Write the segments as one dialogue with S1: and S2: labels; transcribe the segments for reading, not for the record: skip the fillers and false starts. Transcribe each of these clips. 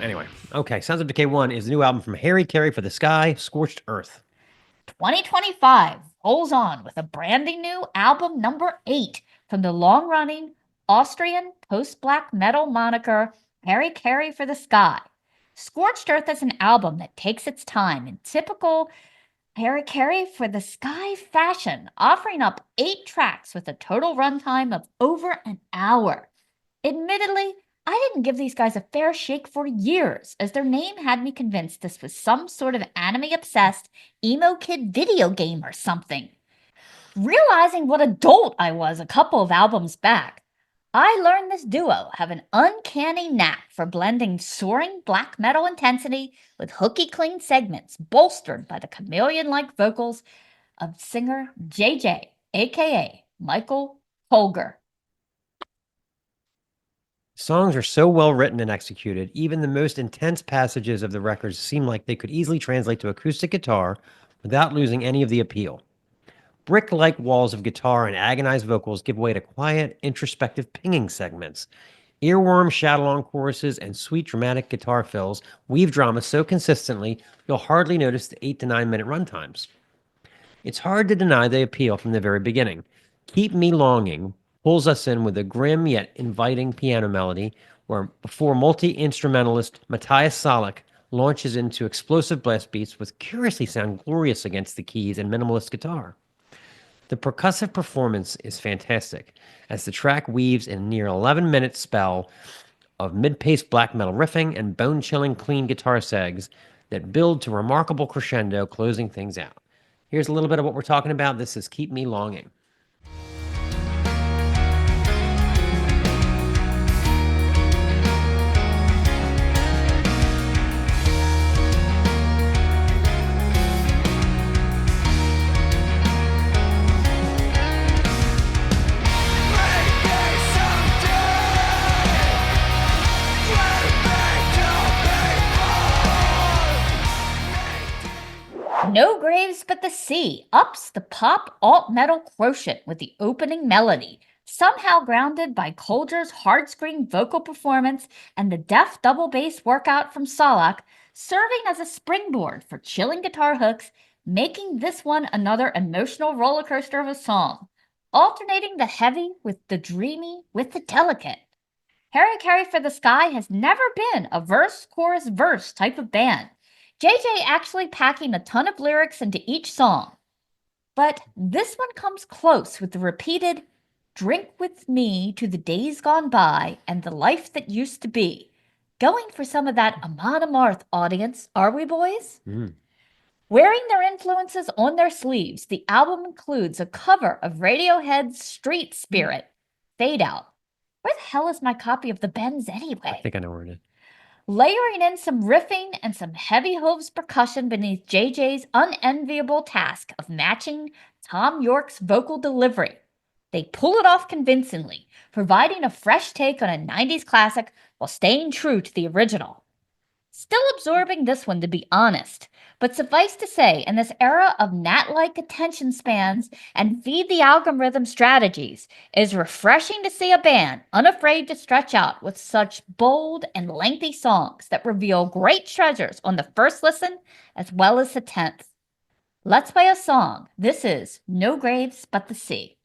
S1: Anyway, okay. Sounds of Decay 1 is the new album from Harakiri for the Sky, Scorched Earth.
S2: 2025 rolls on with a branding new album number 8 from the long-running Austrian post-black metal moniker Harakiri for the Sky. Scorched Earth is an album that takes its time in typical Harakiri for the Sky fashion, offering up 8 tracks with a total runtime of over an hour. Admittedly, I didn't give these guys a fair shake for years, as their name had me convinced this was some sort of anime-obsessed emo kid video game or something. Realizing what adult I was a couple of albums back, I learned this duo have an uncanny knack for blending soaring black metal intensity with hooky clean segments bolstered by the chameleon-like vocals of singer JJ, aka Michael Holger.
S1: Songs are so well written and executed, even the most intense passages of the records seem like they could easily translate to acoustic guitar without losing any of the appeal. Brick-like walls of guitar and agonized vocals give way to quiet, introspective pinging segments. Earworm shout-along choruses and sweet dramatic guitar fills weave drama so consistently you'll hardly notice the 8 to 9 minute runtimes. It's hard to deny the appeal from the very beginning. Keep Me Longing pulls us in with a grim yet inviting piano melody before multi-instrumentalist Matthias Salek launches into explosive blast beats with curiously sound glorious against the keys and minimalist guitar. The percussive performance is fantastic, as the track weaves in a near 11-minute spell of mid-paced black metal riffing and bone-chilling clean guitar segs that build to remarkable crescendo, closing things out. Here's a little bit of what we're talking about. This is Keep Me Longing.
S2: No Graves But the Sea ups the pop alt metal quotient with the opening melody, somehow grounded by Colger's hard screen vocal performance and the deft double bass workout from Salak, serving as a springboard for chilling guitar hooks, making this one another emotional roller coaster of a song, alternating the heavy with the dreamy with the delicate. Harakiri for the Sky has never been a verse, chorus, verse type of band. JJ actually packing a ton of lyrics into each song. But this one comes close with the repeated, drink with me to the days gone by and the life that used to be. Going for some of that Amon Amarth audience, are we, boys? Wearing their influences on their sleeves, the album includes a cover of Radiohead's Street Spirit, Fade Out. Where the hell is my copy of The Bends anyway?
S1: I think I know where it is.
S2: Layering in some riffing and some heavy hooves percussion beneath JJ's unenviable task of matching Tom York's vocal delivery. They pull it off convincingly, providing a fresh take on a 90s classic while staying true to the original. Still absorbing this one, to be honest, but suffice to say, in this era of gnat-like attention spans and feed the algorithm strategies, it is refreshing to see a band unafraid to stretch out with such bold and lengthy songs that reveal great treasures on the first listen as well as the 10th. Let's play a song. This is No Graves But the Sea.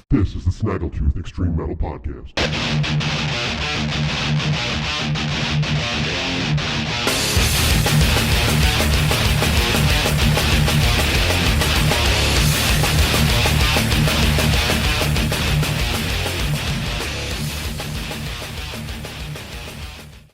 S3: This is the Snaggletooth Extreme Metal Podcast.